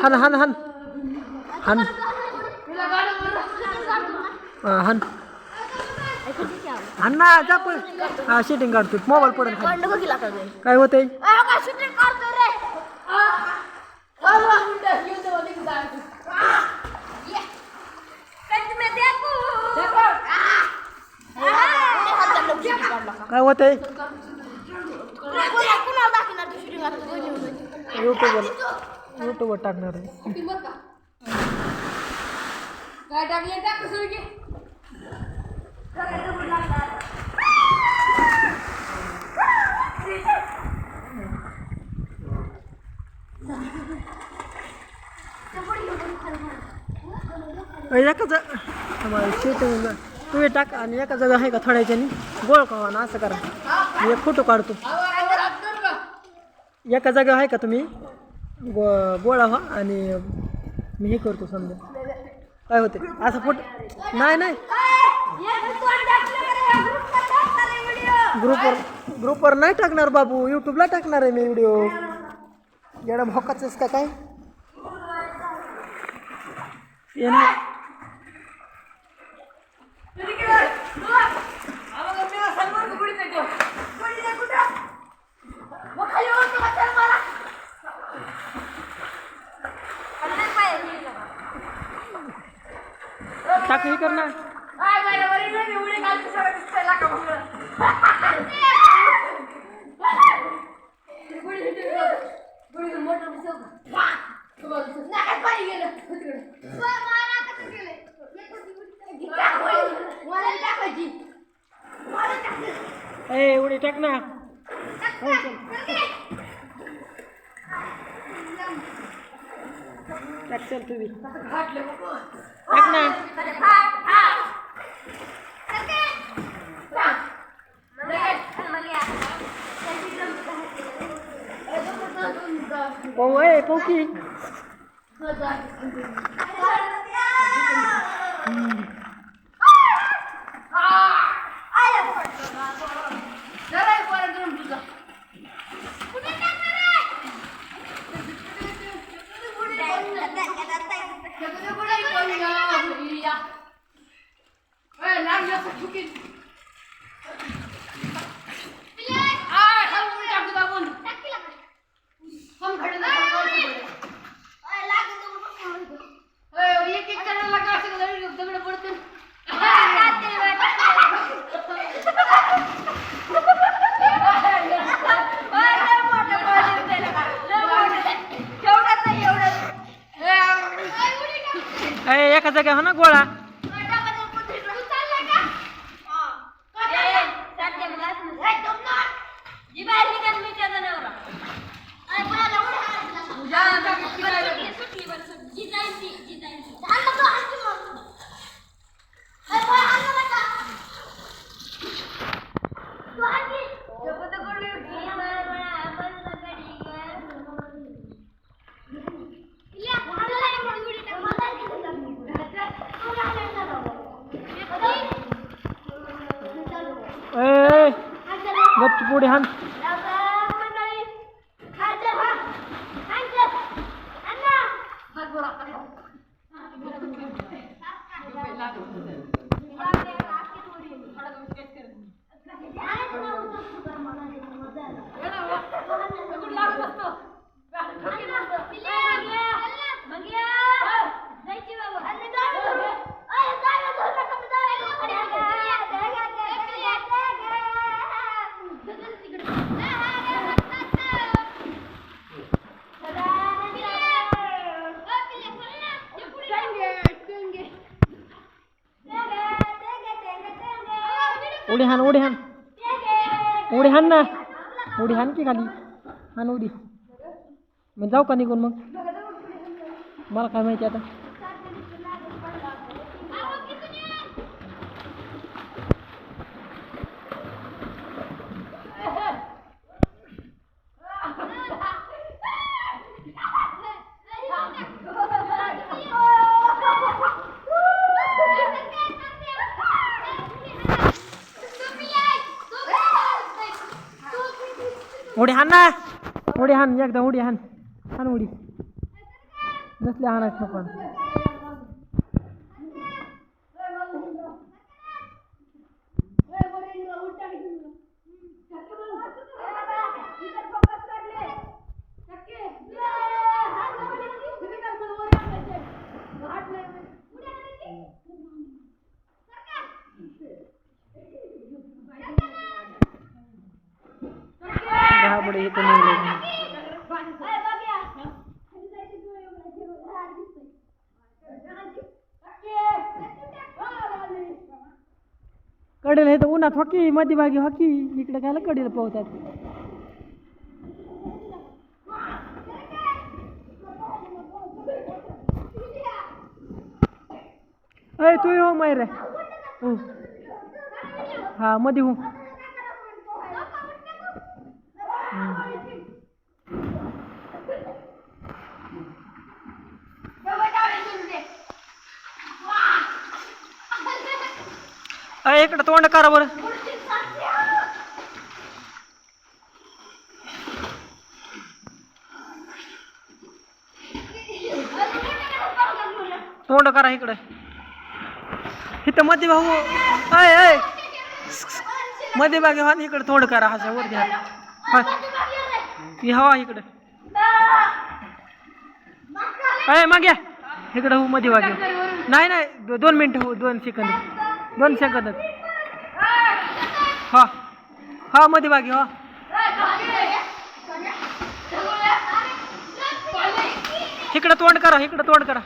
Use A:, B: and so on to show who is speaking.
A: हन हन हन हन हन हन ना जा पण हा शूटिंग काढतो मोबाईल पडून काय होते काय होते युट्यूबवर टाकणार
B: काय टाकले टाक सुरू की
A: एका शूटिंग तुम्ही टाक आणि एका जागा आहे का थोड्याच्यानी गोळ का ना असं करा मी एक फोटो काढतो एका जागा आहे का तुम्ही गोळा व्हा आणि मी हे करतो समजा काय होते असं फोटो नाही नाही ग्रुपवर नाही टाकणार बाबू यूट्यूबला टाकणार आहे मी व्हिडिओ येणं भोकाचंच का काय टाक हे कर ना उडी टाक ना टाक चल तुम्ही टाक ना पोकी एका जागा हो ना गोळा गच्ची पुढे हान उडी हाण उडी हाण उडी हाण ना उडी हाण की खाली हाण उडी मग जाऊ का निघून मग मला काय माहिती आता उडी हाण ना उडी हाण एकदा उडी हाण हाण उडी नसले हाणायचं पण पुढे येतो कडेला हे तर उन्हात हॉकी मध्यभागी हॉकी इकडे काय कडेला पोहतात अय तू हो माहीर रे हा मध्ये हो अय इकडे तोंड करा बरं तोंड करा इकडे इथं मध्ये भाऊ अय अय मध्ये बागे हा इकडे तोंड करा हा वरती हवा इकडे अय माग्या इकडे हो मध्ये बागे नाही नाही 2 मिनिटं हो 2 सेकंद हा हा मध्ये बागे हा इकडे तोंड करा